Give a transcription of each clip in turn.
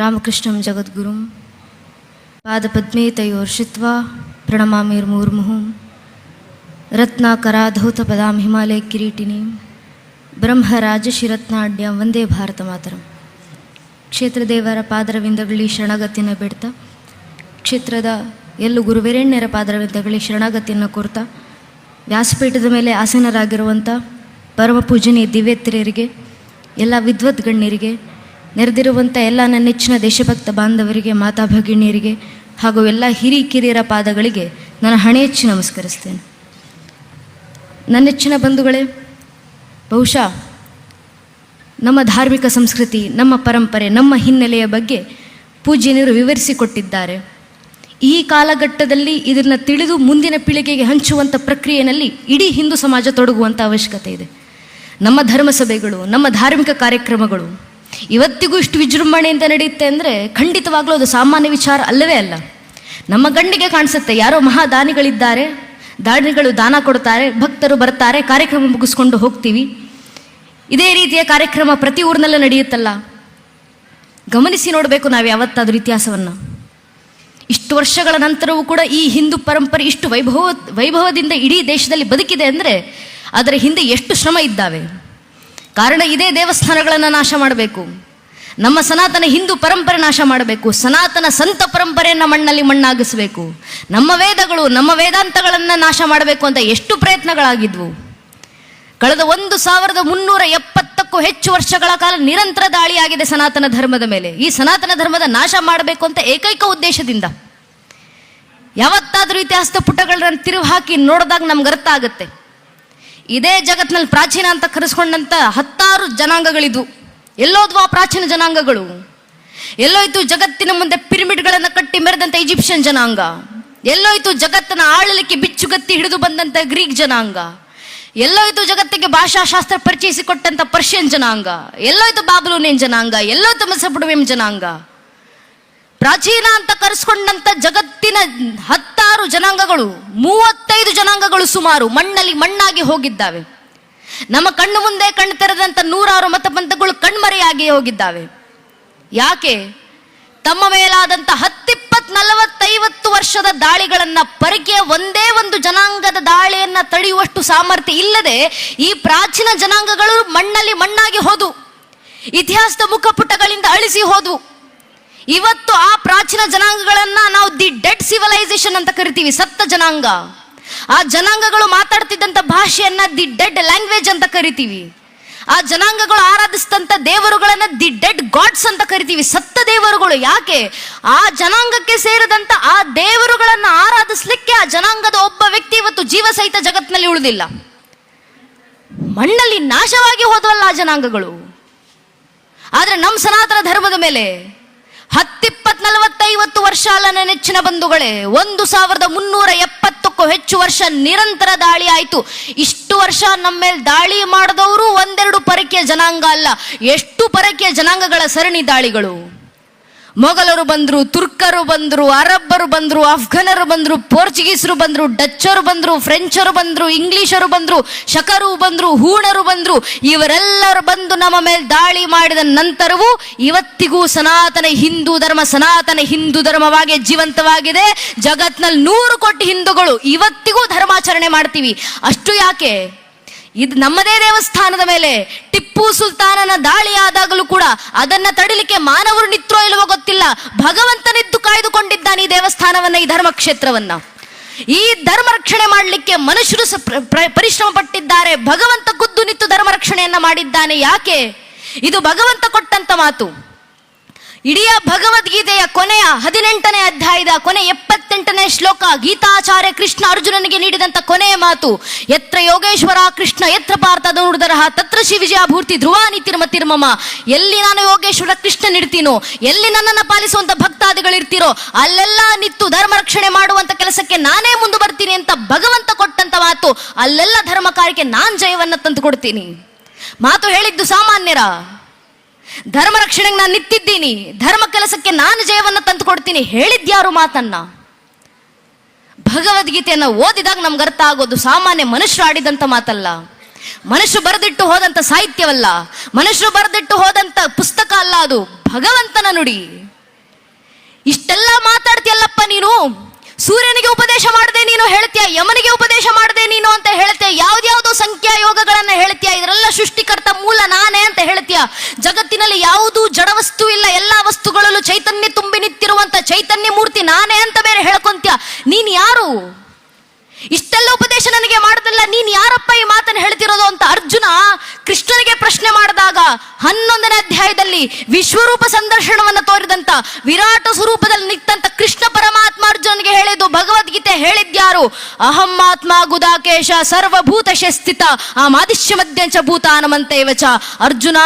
ರಾಮಕೃಷ್ಣಂ ಜಗದ್ಗುರುಂ ಪಾದಪದ್ಮೇ ತಯೋರ್ಷಿತ್ವಾ ಪ್ರಣಮಾಮಿರ್ಮೂರ್ಮುಹುಂ ರತ್ನಾಕರಾಧೌತ ಪದಾಂ ಹಿಮಾಲಯ ಕಿರೀಟಿನೀಂ ಬ್ರಹ್ಮರಾಜಶಿರತ್ನಾಡ್ಯಂ ವಂದೇ ಭಾರತ ಮಾತರಂ. ಕ್ಷೇತ್ರದೇವರ ಪಾದರವಿಂದಗಳಲ್ಲಿ ಶರಣಾಗತಿಯನ್ನು ಬೇಡ್ತಾ, ಕ್ಷೇತ್ರದ ಎಲ್ಲೂ ಗುರುವೀರೆಣ್ಯರ ಪಾದರವಿಂದಗಳಲ್ಲಿ ಶರಣಾಗತಿಯನ್ನು ಕೋರ್ತಾ, ವ್ಯಾಸಪೀಠದ ಮೇಲೆ ಆಸೀನರಾಗಿರುವಂಥ ಪರಮ ಪೂಜನೀಯ ದಿವ್ಯತ್ರಿಯರಿಗೆ, ಎಲ್ಲ ವಿದ್ವತ್ ಗಣ್ಯರಿಗೆ, ನೆರೆದಿರುವಂಥ ಎಲ್ಲ ನನ್ನ ನೆಚ್ಚಿನ ದೇಶಭಕ್ತ ಬಾಂಧವರಿಗೆ, ಮಾತಾ ಭಗಿನಿಯರಿಗೆ ಹಾಗೂ ಎಲ್ಲ ಹಿರಿಕಿರಿಯರ ಪಾದಗಳಿಗೆ ನಾನು ಹಣೆ ಹೆಚ್ಚಿ ನಮಸ್ಕರಿಸ್ತೇನೆ. ನನ್ನ ನೆಚ್ಚಿನ ಬಂಧುಗಳೇ, ಬಹುಶಃ ನಮ್ಮ ಧಾರ್ಮಿಕ ಸಂಸ್ಕೃತಿ, ನಮ್ಮ ಪರಂಪರೆ, ನಮ್ಮ ಹಿನ್ನೆಲೆಯ ಬಗ್ಗೆ ಪೂಜ್ಯನರು ವಿವರಿಸಿಕೊಟ್ಟಿದ್ದಾರೆ. ಈ ಕಾಲಘಟ್ಟದಲ್ಲಿ ಇದನ್ನು ತಿಳಿದು ಮುಂದಿನ ಪೀಳಿಗೆಗೆ ಹಂಚುವಂಥ ಪ್ರಕ್ರಿಯೆಯಲ್ಲಿ ಇಡೀ ಹಿಂದೂ ಸಮಾಜ ತೊಡಗುವಂಥ ಅವಶ್ಯಕತೆ ಇದೆ. ನಮ್ಮ ಧರ್ಮಸಭೆಗಳು, ನಮ್ಮ ಧಾರ್ಮಿಕ ಕಾರ್ಯಕ್ರಮಗಳು ಇವತ್ತಿಗೂ ಇಷ್ಟು ವಿಜೃಂಭಣೆಯಿಂದ ನಡೆಯುತ್ತೆ ಅಂದರೆ ಖಂಡಿತವಾಗ್ಲೂ ಅದು ಸಾಮಾನ್ಯ ವಿಚಾರ ಅಲ್ಲವೇ ಅಲ್ಲ. ನಮ್ಮ ಗಣ್ಣಿಗೆ ಕಾಣಿಸುತ್ತೆ ಯಾರೋ ಮಹಾದಾನಿಗಳಿದ್ದಾರೆ, ದಾನಿಗಳು ದಾನ ಕೊಡ್ತಾರೆ, ಭಕ್ತರು ಬರ್ತಾರೆ, ಕಾರ್ಯಕ್ರಮ ಮುಗಿಸ್ಕೊಂಡು ಹೋಗ್ತೀವಿ. ಇದೇ ರೀತಿಯ ಕಾರ್ಯಕ್ರಮ ಪ್ರತಿ ಊರಿನಲ್ಲೂ ನಡೆಯುತ್ತಲ್ಲ. ಗಮನಿಸಿ ನೋಡಬೇಕು ನಾವು ಯಾವತ್ತಾದ್ರೂ ಇತಿಹಾಸವನ್ನು. ಇಷ್ಟು ವರ್ಷಗಳ ನಂತರವೂ ಕೂಡ ಈ ಹಿಂದೂ ಪರಂಪರೆ ಇಷ್ಟು ವೈಭವದಿಂದ ಇಡೀ ದೇಶದಲ್ಲಿ ಬದುಕಿದೆ ಅಂದರೆ ಅದರ ಹಿಂದೆ ಎಷ್ಟು ಶ್ರಮ ಇದ್ದಾವೆ. ಕಾರಣ ಇದೇ ದೇವಸ್ಥಾನಗಳನ್ನು ನಾಶ ಮಾಡಬೇಕು, ನಮ್ಮ ಸನಾತನ ಹಿಂದೂ ಪರಂಪರೆ ನಾಶ ಮಾಡಬೇಕು, ಸನಾತನ ಸಂತ ಪರಂಪರೆಯನ್ನು ಮಣ್ಣಲ್ಲಿ ಮಣ್ಣಾಗಿಸಬೇಕು, ನಮ್ಮ ವೇದಗಳು, ನಮ್ಮ ವೇದಾಂತಗಳನ್ನು ನಾಶ ಮಾಡಬೇಕು ಅಂತ ಎಷ್ಟು ಪ್ರಯತ್ನಗಳಾಗಿದ್ವು. ಕಳೆದ 1370ಕ್ಕೂ ಹೆಚ್ಚು ವರ್ಷಗಳ ಕಾಲ ನಿರಂತರ ದಾಳಿಯಾಗಿದೆ ಸನಾತನ ಧರ್ಮದ ಮೇಲೆ. ಈ ಸನಾತನ ಧರ್ಮದ ನಾಶ ಮಾಡಬೇಕು ಅಂತ ಏಕೈಕ ಉದ್ದೇಶದಿಂದ. ಯಾವತ್ತಾದರೂ ಇತಿಹಾಸದ ಪುಟಗಳನ್ನ ತಿರುವು ಹಾಕಿ ನೋಡಿದಾಗ ನಮ್ಗೆ ಅರ್ಥ ಆಗುತ್ತೆ. ಇದೇ ಜಗತ್ತಿನಲ್ಲಿ ಪ್ರಾಚೀನ ಅಂತ ಕರೆಸ್ಕೊಂಡಂಥ 10 ಜನಾಂಗಗಳಿದ್ವು. ಎಲ್ಲೋದ್ವು ಆ ಪ್ರಾಚೀನ ಜನಾಂಗಗಳು? ಎಲ್ಲೋಯ್ತು ಜಗತ್ತಿನ ಮುಂದೆ ಪಿರಮಿಡ್ಗಳನ್ನು ಕಟ್ಟಿ ಮೆರೆದಂಥ ಈಜಿಪ್ಷಿಯನ್ ಜನಾಂಗ? ಎಲ್ಲೋಯ್ತು ಜಗತ್ತನ್ನು ಆಳಲಿಕ್ಕೆ ಬಿಚ್ಚುಗತ್ತಿ ಹಿಡಿದು ಬಂದಂಥ ಗ್ರೀಕ್ ಜನಾಂಗ? ಎಲ್ಲೋಯ್ತು ಜಗತ್ತಿಗೆ ಭಾಷಾಶಾಸ್ತ್ರ ಪರಿಚಯಿಸಿಕೊಟ್ಟಂಥ ಪರ್ಷಿಯನ್ ಜನಾಂಗ? ಎಲ್ಲೋಯ್ತು ಬಾಬ್ಲೋನಿಯನ್ ಜನಾಂಗ? ಎಲ್ಲೋಯ್ತು ಮೆಸೊಪೊಟೇಮಿಯನ್ ಜನಾಂಗ? ಪ್ರಾಚೀನ ಅಂತ ಕರೆಸ್ಕೊಂಡಂಥ ಜಗತ್ತಿನ 10 ಜನಾಂಗಗಳು, 35 ಜನಾಂಗಗಳು ಸುಮಾರು ಮಣ್ಣಲ್ಲಿ ಮಣ್ಣಾಗಿ ಹೋಗಿದ್ದಾವೆ. ನಮ್ಮ ಕಣ್ಣು ಮುಂದೆ ಕಣ್ಣು ತೆರೆದಂಥ 100 ಮತಪಂಥಗಳು ಕಣ್ಮರೆಯಾಗಿ ಹೋಗಿದ್ದಾವೆ. ಯಾಕೆ? ತಮ್ಮ ಮೇಲಾದಂಥ 10, 20, 40, 50 ವರ್ಷದ ದಾಳಿಗಳನ್ನ ಪರಿಕೆಯ ಒಂದೇ ಒಂದು ಜನಾಂಗದ ದಾಳಿಯನ್ನ ತಡೆಯುವಷ್ಟು ಸಾಮರ್ಥ್ಯ ಇಲ್ಲದೆ ಈ ಪ್ರಾಚೀನ ಜನಾಂಗಗಳು ಮಣ್ಣಲ್ಲಿ ಮಣ್ಣಾಗಿ ಹೋದವು, ಇತಿಹಾಸದ ಮುಖಪುಟಗಳಿಂದ ಅಳಿಸಿ ಹೋದವು. ಇವತ್ತು ಆ ಪ್ರಾಚೀನ ಜನಾಂಗಗಳನ್ನ ನಾವು ದಿ ಡೆಡ್ ಸಿವಿಲೈಸೇಷನ್ ಅಂತ ಕರಿತೀವಿ, ಸತ್ತ ಜನಾಂಗ. ಆ ಜನಾಂಗಗಳು ಮಾತಾಡ್ತಿದ್ದಂಥ ಭಾಷೆಯನ್ನ ದಿ ಡೆಡ್ ಲ್ಯಾಂಗ್ವೇಜ್ ಅಂತ ಕರಿತೀವಿ. ಆ ಜನಾಂಗಗಳು ಆರಾಧಿಸಿದಂಥ ದೇವರುಗಳನ್ನ ದಿ ಡೆಡ್ ಗಾಡ್ಸ್ ಅಂತ ಕರಿತೀವಿ, ಸತ್ತ ದೇವರುಗಳು. ಯಾಕೆ? ಆ ಜನಾಂಗಕ್ಕೆ ಸೇರಿದಂಥ ಆ ದೇವರುಗಳನ್ನ ಆರಾಧಿಸ್ಲಿಕ್ಕೆ ಆ ಜನಾಂಗದ ಒಬ್ಬ ವ್ಯಕ್ತಿ ಇವತ್ತು ಜೀವ ಸಹಿತ ಜಗತ್ತಿನಲ್ಲಿ ಉಳಿದಿಲ್ಲ. ಮಣ್ಣಲ್ಲಿ ನಾಶವಾಗಿ ಹೋದವಲ್ಲ ಆ ಜನಾಂಗಗಳು. ಆದ್ರೆ ನಮ್ಮ ಸನಾತನ ಧರ್ಮದ ಮೇಲೆ 10, 20, 40, 50 ವರ್ಷ ಅಲ್ಲ ನನ್ನ ನೆಚ್ಚಿನ ಬಂಧುಗಳೇ, 1370ಕ್ಕೂ ಹೆಚ್ಚು ವರ್ಷ ನಿರಂತರ ದಾಳಿ ಆಯಿತು. ಇಷ್ಟು ವರ್ಷ ನಮ್ಮ ಮೇಲೆ ದಾಳಿ ಮಾಡಿದವರು 1-2 ಪರಕೀಯ ಜನಾಂಗ ಅಲ್ಲ, ಎಷ್ಟು ಪರಕೀಯ ಜನಾಂಗಗಳ ಸರಣಿ ದಾಳಿಗಳು. ಮೊಘಲರು ಬಂದರು, ತುರ್ಕರು ಬಂದರು, ಅರಬ್ಬರು ಬಂದರು, ಅಫ್ಘನರು ಬಂದರು, ಪೋರ್ಚುಗೀಸರು ಬಂದರು, ಡಚ್ಚರು ಬಂದರು, ಫ್ರೆಂಚರು ಬಂದರು, ಇಂಗ್ಲಿಷರು ಬಂದರು, ಶಕರು ಬಂದರು, ಹೂಣರು ಬಂದರು. ಇವರೆಲ್ಲರೂ ಬಂದು ನಮ್ಮ ಮೇಲೆ ದಾಳಿ ಮಾಡಿದ ನಂತರವೂ ಇವತ್ತಿಗೂ ಸನಾತನ ಹಿಂದೂ ಧರ್ಮವಾಗಿ ಜೀವಂತವಾಗಿದೆ. ಜಗತ್ನಲ್ಲಿ 100 ಕೋಟಿ ಹಿಂದೂಗಳು ಇವತ್ತಿಗೂ ಧರ್ಮಾಚರಣೆ ಮಾಡ್ತೀವಿ. ಅಷ್ಟು ಯಾಕೆ? ಇದು ನಮ್ಮದೇ ದೇವಸ್ಥಾನದ ಮೇಲೆ ಟಿಪ್ಪು ಸುಲ್ತಾನನ ದಾಳಿ ಆದಾಗಲೂ ಕೂಡ ಅದನ್ನ ತಡಿಲಿಕ್ಕೆ ಮಾನವರು ನಿತ್ರೋ ಇಲ್ಲವೋ ಗೊತ್ತಿಲ್ಲ, ಭಗವಂತನಿದ್ದು ಕಾಯ್ದುಕೊಂಡಿದ್ದಾನೆ ಈ ದೇವಸ್ಥಾನವನ್ನ, ಈ ಧರ್ಮಕ್ಷೇತ್ರವನ್ನ. ಈ ಧರ್ಮ ರಕ್ಷಣೆ ಮಾಡಲಿಕ್ಕೆ ಮನುಷ್ಯರು ಪರಿಶ್ರಮ ಪಟ್ಟಿದ್ದಾರೆ. ಭಗವಂತ ಖುದ್ದು ನಿಂತು ಧರ್ಮ ರಕ್ಷಣೆಯನ್ನ ಮಾಡಿದ್ದಾನೆ. ಯಾಕೆ? ಇದು ಭಗವಂತ ಕೊಟ್ಟಂತ ಮಾತು. ಇಡೀ ಭಗವದ್ಗೀತೆಯ ಕೊನೆಯ 18ನೇ ಅಧ್ಯಾಯದ ಕೊನೆ 78ನೇ ಶ್ಲೋಕ, ಗೀತಾಚಾರ್ಯ ಕೃಷ್ಣ ಅರ್ಜುನನಿಗೆ ನೀಡಿದಂತ ಕೊನೆಯ ಮಾತು, ಯತ್ರ ಯೋಗೇಶ್ವರ ಕೃಷ್ಣ ಯತ್ರ ಪಾರ್ಥ ಧನುರ್ಧರಃ ತತ್ರ ಶ್ರೀ ವಿಜಯಾಭೂರ್ತಿ ಧ್ರುವಾನಿ ತಿರ್ಮಮ. ಎಲ್ಲಿ ನಾನು ಯೋಗೇಶ್ವರ ಕೃಷ್ಣನಿರ್ತೀನೋ, ಎಲ್ಲಿ ನನ್ನನ್ನು ಪಾಲಿಸುವಂತ ಭಕ್ತಾದಿಗಳಿರ್ತೀರೋ ಅಲ್ಲೆಲ್ಲ ನಿತ್ತು ಧರ್ಮ ರಕ್ಷಣೆ ಮಾಡುವಂತ ಕೆಲಸಕ್ಕೆ ನಾನೇ ಮುಂದೆ ಬರ್ತೀನಿ ಅಂತ ಭಗವಂತ ಕೊಟ್ಟಂತ ಮಾತು. ಅಲ್ಲೆಲ್ಲ ಧರ್ಮ ಕಾರ್ಯಕ್ಕೆ ನಾನ್ ಜಯವನ್ನ ತಂದು ಕೊಡ್ತೀನಿ. ಮಾತು ಹೇಳಿದ್ದು ಸಾಮಾನ್ಯರ? ಧರ್ಮ ರಕ್ಷಣೆಗೆ ನಾನು ನಿಂತಿದ್ದೀನಿ, ಧರ್ಮ ಕೆಲಸಕ್ಕೆ ನಾನು ಜಯವನ್ನು ತಂದು ಕೊಡ್ತೀನಿ ಹೇಳಿದ್ಯಾರು ಮಾತನ್ನ? ಭಗವದ್ಗೀತೆಯನ್ನು ಓದಿದಾಗ ನಮ್ಗೆ ಅರ್ಥ ಆಗೋದು ಸಾಮಾನ್ಯ ಮನುಷ್ಯರು ಆಡಿದಂಥ ಮಾತಲ್ಲ, ಮನುಷ್ಯರು ಬರೆದಿಟ್ಟು ಹೋದಂಥ ಸಾಹಿತ್ಯವಲ್ಲ, ಮನುಷ್ಯರು ಬರೆದಿಟ್ಟು ಹೋದಂಥ ಪುಸ್ತಕ ಅಲ್ಲ, ಅದು ಭಗವಂತನ ನುಡಿ. ಇಷ್ಟೆಲ್ಲ ಮಾತಾಡ್ತೀಯಲ್ಲಪ್ಪ ನೀನು, ಸೂರ್ಯನಿಗೆ ಉಪದೇಶ ಮಾಡದೆ ನೀನು ಹೇಳ್ತೀಯ, ಯಮನಿಗೆ ಉಪದೇಶ ಮಾಡದೆ ನೀನು ಅಂತ ಹೇಳ್ತೀಯ, ಯಾವ್ದ್ಯಾವ್ದೋ ಸಂಖ್ಯಾ ಯೋಗಗಳನ್ನ ಹೇಳ್ತೀಯ, ಇದರೆಲ್ಲ ಸೃಷ್ಟಿಕರ್ತ ಮೂಲ ನಾನೇ ಅಂತ ಹೇಳ್ತೀಯ. ಜಗತ್ತಿನಲ್ಲಿ ಯಾವುದೂ ಜಡವಸ್ತು ಇಲ್ಲ, ಎಲ್ಲಾ ವಸ್ತುಗಳಲ್ಲೂ ಚೈತನ್ಯ ತುಂಬಿ ನಿಂತಿರುವಂತ ಚೈತನ್ಯ ಮೂರ್ತಿ ನಾನೇ ಅಂತ ಬೇರೆ ಹೇಳ್ಕೊಂತೀಯ. ನೀನ್ ಯಾರು? ಇಷ್ಟೆಲ್ಲ ಉಪದೇಶ ನನಗೆ ಮಾಡದಲ್ಲ, ನೀನ್ ಯಾರಪ್ಪ ಈ ಮಾತನ್ನು ಹೇಳ್ತಿರೋದು ಅಂತ ಅರ್ಜುನ ಕೃಷ್ಣನಿಗೆ ಪ್ರಶ್ನೆ ಮಾಡಿದಾಗ 11ನೇ ಅಧ್ಯಾಯದಲ್ಲಿ ವಿಶ್ವರೂಪ ಸಂದರ್ಶನವನ್ನು ತೋರಿದಂತ ವಿರಾಟ ಸ್ವರೂಪದಲ್ಲಿ ನಿಂತಂತ ಕೃಷ್ಣ ಪರಮಾತ್ಮ ಅರ್ಜುನನಿಗೆ ಹೇಳಿದ್ದು ಭಗವದ್ಗೀತೆ ಹೇಳಿದ್ಯಾರು? ಅಹಂ ಆತ್ಮ ಗುದಾಕೇಶ ಸರ್ವಭೂತಶ ಸ್ಥಿತ ಆಮಾದಿಶ್ಯ ಮಧ್ಯಂಚ ಭೂತಾನಮಂತೇವ ಚ. ಅರ್ಜುನ,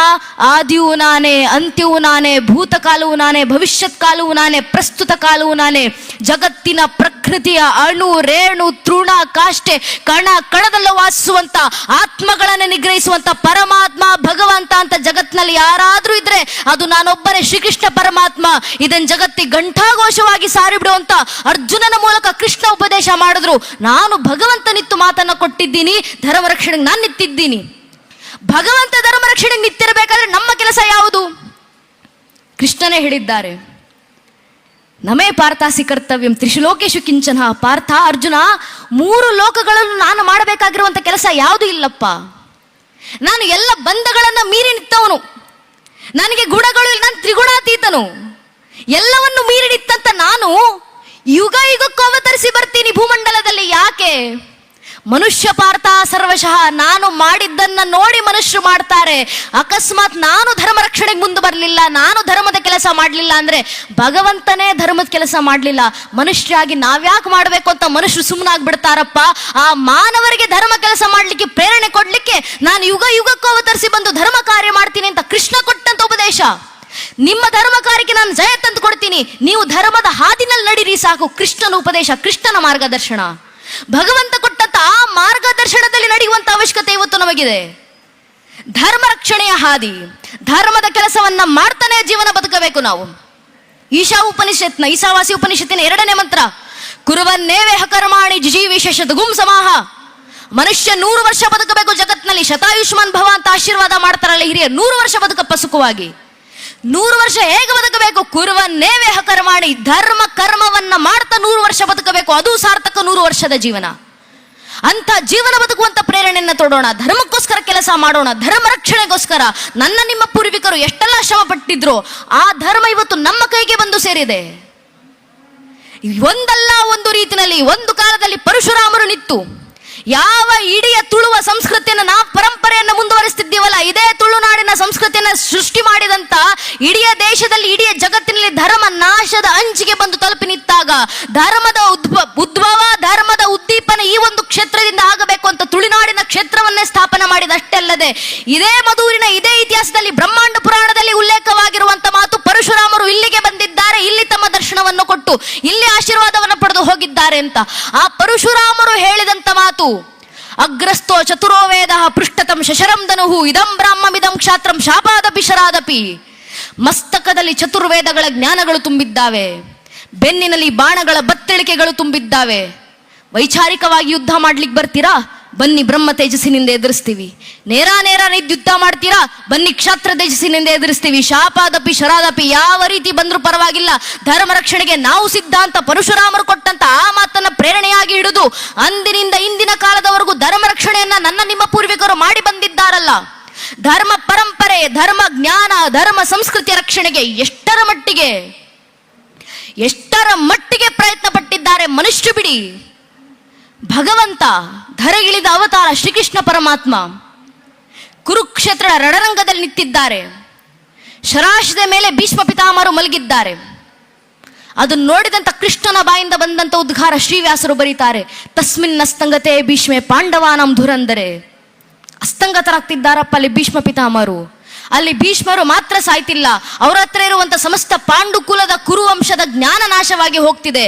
ಆದಿಯೂ ನಾನೇ, ಅಂತ್ಯವೂ ನಾನೇ, ಭೂತಕಾಲವೂ ನಾನೇ, ಭವಿಷ್ಯತ್ ಕಾಲವೂ ನಾನೇ, ಪ್ರಸ್ತುತ ಕಾಲವೂ ನಾನೇ. ಜಗತ್ತಿನ ಪ್ರಕೃತಿಯ ಅಣು ರೇಣು ತೃಣ ಕಾಷ್ಟೆ ಕಣ ಕಣದಲ್ಲೂ ವಾಸಿಸುವಂತ ಆತ್ಮಗಳನ್ನು ನಿಗ್ರಹಿಸುವಂತ ಪರಮಾತ್ಮ ಭಗವಂತ ಅಂತ ಜಗತ್ತಿನಲ್ಲಿ ಯಾರಾದ್ರೂ ಇದ್ರೆ ಅದು ನಾನೊಬ್ಬನೇ, ಶ್ರೀಕೃಷ್ಣ ಪರಮಾತ್ಮ. ಇದನ್ ಜಗತ್ತಿಗೆ ಘಂಟಾಘೋಷವಾಗಿ ಸಾರಿಬಿಡುವಂತ ಅರ್ಜುನನ ಮೂಲಕ ಕೃಷ್ಣ ಉಪದೇಶ ಮಾಡಿದ್ರು. ನಾನು ಭಗವಂತನಿತ್ತು ಮಾತನ್ನ ಕೊಟ್ಟಿದ್ದೀನಿ, ಧರ್ಮ ರಕ್ಷಣೆಗೆ ನಾನು ನಿಂತಿದ್ದೀನಿ. ಭಗವಂತ ಧರ್ಮ ರಕ್ಷಣೆಗೆ ನಿಂತಿರಬೇಕಾದ್ರೆ ನಮ್ಮ ಕೆಲಸ ಯಾವುದು? ಕೃಷ್ಣನೇ ಹೇಳಿದ್ದಾರೆ, ನಮೇ ಪಾರ್ಥಾಸಿ ಕರ್ತವ್ಯಂ ತ್ರಿಶುಲೋಕೇಶು ಕಿಂಚನ. ಪಾರ್ಥ, ಅರ್ಜುನ, 3 ಲೋಕಗಳಲ್ಲೂ ನಾನು ಮಾಡಬೇಕಾಗಿರುವಂತ ಕೆಲಸ ಯಾವುದು ಇಲ್ಲಪ್ಪ. ನಾನು ಎಲ್ಲ ಬಂಧಗಳನ್ನ ಮೀರಿ ನಿಂತವನು, ನನಗೆ ಗುಣಗಳು ಇಲ್ಲ, ನಾನು ತ್ರಿಗುಣಾತೀತನು. ಎಲ್ಲವನ್ನು ಮೀರಿ ನಿಂತಂತ ನಾನು ಯುಗ ಯುಗಕ್ಕೂ ಅವತರಿಸಿ ಬರ್ತೀನಿ ಭೂಮಂಡಲದಲ್ಲಿ. ಯಾಕೆ? ಮನುಷ್ಯ ಪಾರ್ಥ ಸರ್ವಶಃ. ನಾನು ಮಾಡಿದ್ದನ್ನ ನೋಡಿ ಮನುಷ್ಯರು ಮಾಡ್ತಾರೆ. ಅಕಸ್ಮಾತ್ ನಾನು ಧರ್ಮ ರಕ್ಷಣೆಗೆ ಮುಂದೆ ಬರಲಿಲ್ಲ, ನಾನು ಧರ್ಮದ ಕೆಲಸ ಮಾಡಲಿಲ್ಲ ಅಂದ್ರೆ ಭಗವಂತನೇ ಧರ್ಮದ ಕೆಲಸ ಮಾಡಲಿಲ್ಲ, ಮನುಷ್ಯರಾಗಿ ನಾವ್ಯಾಕೆ ಮಾಡಬೇಕು ಅಂತ ಮನುಷ್ಯರು ಸುಮ್ಮನಾಗ್ಬಿಡ್ತಾರಪ್ಪ. ಆ ಮಾನವರಿಗೆ ಧರ್ಮ ಕೆಲಸ ಮಾಡ್ಲಿಕ್ಕೆ ಪ್ರೇರಣೆ ಕೊಡ್ಲಿಕ್ಕೆ ನಾನು ಯುಗ ಯುಗಕ್ಕೂ ಅವತರಿಸಿ ಬಂದು ಧರ್ಮ ಕಾರ್ಯ ಮಾಡ್ತೀನಿ ಅಂತ ಕೃಷ್ಣ ಕೊಟ್ಟಂತ ಉಪದೇಶ. ನಿಮ್ಮ ಧರ್ಮ ಕಾರ್ಯಕ್ಕೆ ನಾನು ಜಯ ತಂದು ಕೊಡ್ತೀನಿ, ನೀವು ಧರ್ಮದ ಹಾದಿನಲ್ಲಿ ನಡೀರಿ ಸಾಕು. ಕೃಷ್ಣನ ಉಪದೇಶ, ಕೃಷ್ಣನ ಮಾರ್ಗದರ್ಶನ, ಭಗವಂತ ಕೊಟ್ಟಂತ ಆ ಮಾರ್ಗದರ್ಶನದಲ್ಲಿ ನಡೆಯುವಂತ ಅವಶ್ಯಕತೆ ಇವತ್ತು ನಮಗಿದೆ. ಧರ್ಮ ರಕ್ಷಣೆಯ ಹಾದಿ, ಧರ್ಮದ ಕೆಲಸವನ್ನ ಮಾಡ್ತಾನೆ ಜೀವನ ಬದುಕಬೇಕು ನಾವು. ಈಶಾವಾಸಿ ಉಪನಿಷತ್ತಿನ 2ನೇ ಮಂತ್ರ, ಕುರುವನ್ನೇವೇಹ ಕರ್ಮಾಣಿ ಜಿಜೀವಿಷ ಶತಗುಂ ಸಮಾಹ. ಮನುಷ್ಯ 100 ವರ್ಷ ಬದುಕಬೇಕು ಜಗತ್ನಲ್ಲಿ. ಶತಾಯುಷ್ಮಾನ್ ಭವ ಅಂತ ಆಶೀರ್ವಾದ ಮಾಡ್ತಾರಲ್ಲ ಹಿರಿಯರು, 100 ವರ್ಷ ಬದುಕಪ್ಪ ಸುಖವಾಗಿ. 100 ವರ್ಷ ಹೇಗೆ ಬದುಕಬೇಕು? ಕುರುವನ್ನೇವೇಹ ಕರ್ಮಾಣಿ, ಧರ್ಮ ಕರ್ಮವನ್ನ ಮಾಡ್ತಾ 100 ವರ್ಷ ಬದುಕಬೇಕು. ಅದು ಸಾರ್ಥಕ 100 ವರ್ಷದ ಜೀವನ. ಅಂತ ಜೀವನ ಬದುಕುವಂತ ಪ್ರೇರಣೆಯನ್ನ ತೊಡೋಣ, ಧರ್ಮಕ್ಕೋಸ್ಕರ ಕೆಲಸ ಮಾಡೋಣ, ಧರ್ಮ ರಕ್ಷಣೆಗೋಸ್ಕರ. ನನ್ನ ನಿಮ್ಮ ಪೂರ್ವಿಕರು ಎಷ್ಟೆಲ್ಲ ಶ್ರಮ ಪಟ್ಟಿದ್ರು, ಆ ಧರ್ಮ ಇವತ್ತು ನಮ್ಮ ಕೈಗೆ ಬಂದು ಸೇರಿದೆ. ಒಂದಲ್ಲ ಒಂದು ರೀತಿಯಲ್ಲಿ ಒಂದು ಕಾಲದಲ್ಲಿ ಪರಶುರಾಮರು ನಿಂತು ಯಾವ ಇಡೀ ತುಳುವ ಸಂಸ್ಕೃತಿಯನ್ನು ನಾವು ಪರಂಪರೆಯನ್ನು ಮುಂದುವರಿಸ್ತಿದ್ದೀವಲ್ಲ, ಇದೇ ತುಳುನಾಡಿನ ಸಂಸ್ಕೃತಿಯನ್ನು ಸೃಷ್ಟಿ ಮಾಡಿದಂತ ಇಡೀ ದೇಶದಲ್ಲಿ, ಇಡೀ ಜಗತ್ತಿನಲ್ಲಿ ಧರ್ಮ ನಾಶದ ಅಂಚಿಗೆ ಬಂದು ತಲುಪಿ ನಿಂತಾಗ ಧರ್ಮದ ಉದ್ಭವ, ಧರ್ಮದ ಉದ್ದೀಪನ ಈ ಒಂದು ಕ್ಷೇತ್ರದಿಂದ ಆಗಬೇಕು ಅಂತ ತುಳುನಾಡಿನ ಕ್ಷೇತ್ರವನ್ನೇ ಸ್ಥಾಪನೆ ಮಾಡಿದಷ್ಟೇ ಅಲ್ಲದೆ, ಇದೇ ಮಧೂರಿನ ಇದೇ ಇತಿಹಾಸದಲ್ಲಿ ಬ್ರಹ್ಮಾಂಡ ಪುರಾಣದಲ್ಲಿ ಉಲ್ಲೇಖವಾಗಿರುವಂತ ಮಾತು, ಪರಶುರಾಮರು ಇಲ್ಲಿಗೆ ಬಂದಿದ್ದಾರೆ, ಇಲ್ಲಿ ತಮ್ಮ ದರ್ಶನವನ್ನು ಕೊಟ್ಟು ಇಲ್ಲಿ ಆಶೀರ್ವಾದವನ್ನು ಪಡೆದು ಹೋಗಿದ್ದಾರೆ ಅಂತ. ಆ ಪರಶುರಾಮರು ಹೇಳಿದಂತ ಮಾತು, ಅಗ್ರಸ್ಥೋ ಚತುರೋ ವೇದ ಪೃಷ್ಠತಂ ಶಶರಂ ಧನುಹು ಇದಂ ಬ್ರಾಹ್ಮಮಿದಂ ಕ್ಷಾತ್ರಂ ಶಾಪಾದಪಿ ಶರಾದಪಿ. ಮಸ್ತಕದಲ್ಲಿ ಚತುರ್ವೇದಗಳ ಜ್ಞಾನಗಳು ತುಂಬಿದ್ದಾವೆ, ಬೆನ್ನಿನಲ್ಲಿ ಬಾಣಗಳ ಬತ್ತಳಿಕೆಗಳು ತುಂಬಿದ್ದಾವೆ. ವೈಚಾರಿಕವಾಗಿ ಯುದ್ಧ ಮಾಡ್ಲಿಕ್ಕೆ ಬರ್ತೀರಾ? ಬನ್ನಿ ಬ್ರಹ್ಮ ತೇಜಸ್ಸಿನಿಂದ ಎದುರಿಸ್ತೀವಿ. ನೇರ ಯುದ್ಧ ಮಾಡ್ತೀರಾ? ಬನ್ನಿ ಕ್ಷಾತ್ರ ತೇಜಸ್ಸಿನಿಂದ ಎದುರಿಸ್ತೀವಿ. ಶಾಪಾದಪಿ ಶರಾದಪಿ, ಯಾವ ರೀತಿ ಬಂದ್ರೂ ಪರವಾಗಿಲ್ಲ, ಧರ್ಮ ರಕ್ಷಣೆಗೆ ನಾವು ಸಿದ್ಧ ಅಂತ ಪರಶುರಾಮರು ಕೊಟ್ಟಂತ ಆ ಮಾತನ್ನ ಪ್ರೇರಣೆಯಾಗಿ ಹಿಡಿದು ಅಂದಿನಿಂದ ಇಂದಿನ ಕಾಲದವರೆಗೂ ಧರ್ಮ ರಕ್ಷಣೆಯನ್ನ ನನ್ನ ನಿಮ್ಮ ಪೂರ್ವಿಕರು ಮಾಡಿ ಬಂದಿದ್ದಾರಲ್ಲ. ಧರ್ಮ ಪರಂಪರೆ, ಧರ್ಮ ಜ್ಞಾನ, ಧರ್ಮ ಸಂಸ್ಕೃತಿಯ ರಕ್ಷಣೆಗೆ ಎಷ್ಟರ ಮಟ್ಟಿಗೆ ಪ್ರಯತ್ನ ಪಟ್ಟಿದ್ದಾರೆ ಮನುಷ್ಯ ಬಿಡಿ. ಭಗವಂತ ಧರೆಗಿಳಿದ ಅವತಾರ ಶ್ರೀಕೃಷ್ಣ ಪರಮಾತ್ಮ ಕುರುಕ್ಷೇತ್ರ ರಣರಂಗದಲ್ಲಿ ನಿಂತಿದ್ದಾರೆ. ಶರಾಶದ ಮೇಲೆ ಭೀಷ್ಮ ಪಿತಾಮಹರು ಮಲಗಿದ್ದಾರೆ. ಅದನ್ನು ನೋಡಿದಂತ ಕೃಷ್ಣನ ಬಾಯಿಂದ ಬಂದಂತ ಉದ್ಗಾರ ಶ್ರೀವ್ಯಾಸರು ಬರೀತಾರೆ, ತಸ್ಮಿನ್ ಅಸ್ತಂಗತೆ ಭೀಷ್ಮೆ ಪಾಂಡವಾನಂ ಧುರಂದರೆ. ಅಸ್ತಂಗತರಾಗ್ತಿದ್ದಾರಪ್ಪ ಅಲ್ಲಿ ಭೀಷ್ಮ ಪಿತಾಮಹರು. ಅಲ್ಲಿ ಭೀಷ್ಮರು ಮಾತ್ರ ಸಾಯ್ತಿಲ್ಲ, ಅವರ ಹತ್ರ ಇರುವಂತ ಸಮಸ್ತ ಪಾಂಡುಕುಲದ ಕುರುವಂಶದ ಜ್ಞಾನ ನಾಶವಾಗಿ ಹೋಗ್ತಿದೆ.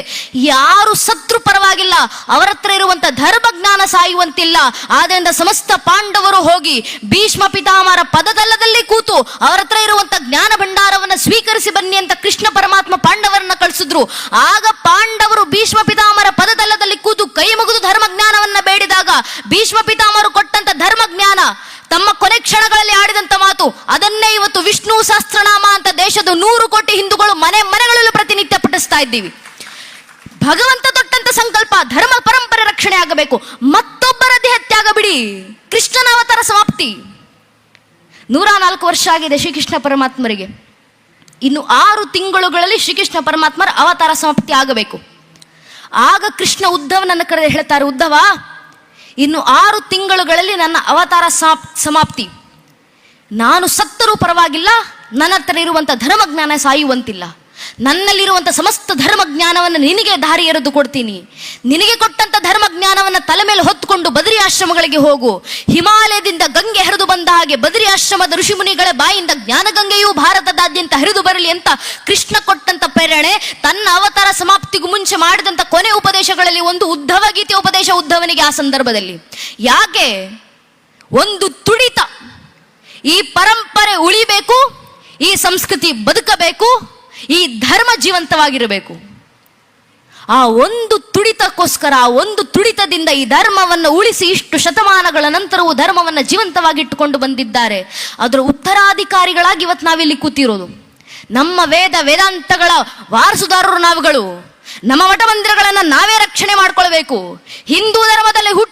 ಯಾರು ಸತ್ರು ಪರವಾಗಿಲ್ಲ, ಅವರ ಹತ್ರ ಇರುವಂತ ಧರ್ಮ ಜ್ಞಾನ ಸಾಯುವಂತಿಲ್ಲ. ಆದ್ದರಿಂದ ಸಮಸ್ತ ಪಾಂಡವರು ಹೋಗಿ ಭೀಷ್ಮ ಪಿತಾಮಹರ ಪದದಲ್ಲದಲ್ಲಿ ಕೂತು ಅವರ ಹತ್ರ ಇರುವಂತ ಜ್ಞಾನ ಭಂಡಾರವನ್ನ ಸ್ವೀಕರಿಸಿ ಬನ್ನಿ ಅಂತ ಕೃಷ್ಣ ಪರಮಾತ್ಮ ಪಾಂಡವರನ್ನ ಕಳಿಸಿದ್ರು. ಆಗ ಪಾಂಡವರು ಭೀಷ್ಮ ಪಿತಾಮಹರ ಪದದಲ್ಲದಲ್ಲಿ ಕೂತು ಕೈ ಮುಗಿದು ಧರ್ಮ ಜ್ಞಾನವನ್ನ ಬೇಡಿದಾಗ ಭೀಷ್ಮ ಪಿತಾಮಹರು ಕೊಟ್ಟಂತ ಧರ್ಮ ಜ್ಞಾನ ತಮ್ಮ ಕೊನೆ ಕ್ಷಣಗಳಲ್ಲಿ ಆಡಿದಂತ ಮಾತು, ಅದನ್ನೇ ಇವತ್ತು ವಿಷ್ಣು ಸಹಸ್ರನಾಮ ಅಂತ ದೇಶದ 100 ಕೋಟಿ ಹಿಂದೂಗಳು ಮನೆಗಳಲ್ಲೂ ಪ್ರತಿನಿತ್ಯ ಪಠಿಸ್ತಾ ಇದ್ದೀವಿ. ಭಗವಂತ ತೊಟ್ಟಂತ ಸಂಕಲ್ಪ ಧರ್ಮ ಪರಂಪರೆ ರಕ್ಷಣೆ ಆಗಬೇಕು, ಮತ್ತೊಬ್ಬರ ದೇಹತ್ಯಾಗ ಆಗಬಿಡಿ. ಕೃಷ್ಣನ ಅವತಾರ ಸಮಾಪ್ತಿ. 104 ವರ್ಷ ಆಗಿದೆ ಶ್ರೀಕೃಷ್ಣ ಪರಮಾತ್ಮರಿಗೆ. ಇನ್ನು 6 ತಿಂಗಳುಗಳಲ್ಲಿ ಶ್ರೀಕೃಷ್ಣ ಪರಮಾತ್ಮರ ಅವತಾರ ಸಮಾಪ್ತಿ ಆಗಬೇಕು. ಆಗ ಕೃಷ್ಣ ಉದ್ಧವನನ್ನು ಕರೆದು ಹೇಳ್ತಾರೆ, ಉದ್ಧವ, ಇನ್ನು 6 ತಿಂಗಳುಗಳಲ್ಲಿ ನನ್ನ ಅವತಾರ ಸಮಾಪ್ತಿ. ನಾನು ಸತ್ತರೂ ಪರವಾಗಿಲ್ಲ, ನನ್ನ ಹತ್ರ ಇರುವಂಥ ಧರ್ಮಜ್ಞಾನ ಸಾಯುವಂತಿಲ್ಲ. ನನ್ನಲ್ಲಿರುವಂಥ ಸಮಸ್ತ ಧರ್ಮಜ್ಞಾನವನ್ನು ನಿನಗೆ ದಾರಿ ಎರೆದು ಕೊಡ್ತೀನಿ. ನಿನಗೆ ಕೊಟ್ಟಂಥ ಧರ್ಮಜ್ಞಾನವನ್ನು ತಲೆ ಮೇಲೆ ಹೊತ್ತುಕೊಂಡು ಬದರಿ ಆಶ್ರಮಗಳಿಗೆ ಹೋಗು. ಹಿಮಾಲಯದಿಂದ ಗಂಗೆ ಹರಿದು ಬಂದ ಹಾಗೆ ಬದರಿ ಆಶ್ರಮದ ಋಷಿಮುನಿಗಳ ಬಾಯಿಂದ ಜ್ಞಾನಗಂಗೆಯೂ ಭಾರತದಾದ್ಯಂತ ಹರಿದು ಬರಲಿ ಅಂತ ಕೃಷ್ಣ ಕೊಟ್ಟಂತ ಪ್ರೇರಣೆ. ತನ್ನ ಅವತಾರ ಸಮಾಪ್ತಿಗೂ ಮುಂಚೆ ಮಾಡಿದಂಥ ಕೊನೆ ಉಪದೇಶಗಳಲ್ಲಿ ಒಂದು ಉದ್ಧವ ಗೀತೆ ಉಪದೇಶ ಉದ್ಧವನಿಗೆ. ಆ ಸಂದರ್ಭದಲ್ಲಿ ಯಾಕೆ ಒಂದು ತುಡಿತ, ಈ ಪರಂಪರೆ ಉಳಿಬೇಕು, ಈ ಸಂಸ್ಕೃತಿ ಬದುಕಬೇಕು, ಈ ಧರ್ಮ ಜೀವಂತವಾಗಿರಬೇಕು. ಆ ಒಂದು ತುಡಿತಕ್ಕೋಸ್ಕರ, ಆ ಒಂದು ತುಡಿತದಿಂದ ಈ ಧರ್ಮವನ್ನು ಉಳಿಸಿ ಇಷ್ಟು ಶತಮಾನಗಳ ನಂತರವೂ ಧರ್ಮವನ್ನು ಜೀವಂತವಾಗಿಟ್ಟುಕೊಂಡು ಬಂದಿದ್ದಾರೆ. ಅದರ ಉತ್ತರಾಧಿಕಾರಿಗಳಾಗಿ ಇವತ್ತು ನಾವಿಲ್ಲಿ ಕೂತಿರೋದು. ನಮ್ಮ ವೇದಾಂತಗಳ ವಾರಸುದಾರರು ನಾವುಗಳು. ನಮ್ಮ ಮಠ ಮಂದಿರಗಳನ್ನು ನಾವೇ ರಕ್ಷಣೆ ಮಾಡ್ಕೊಳ್ಬೇಕು. ಹಿಂದೂ ಧರ್ಮದಲ್ಲಿ ಹುಟ್ಟಿ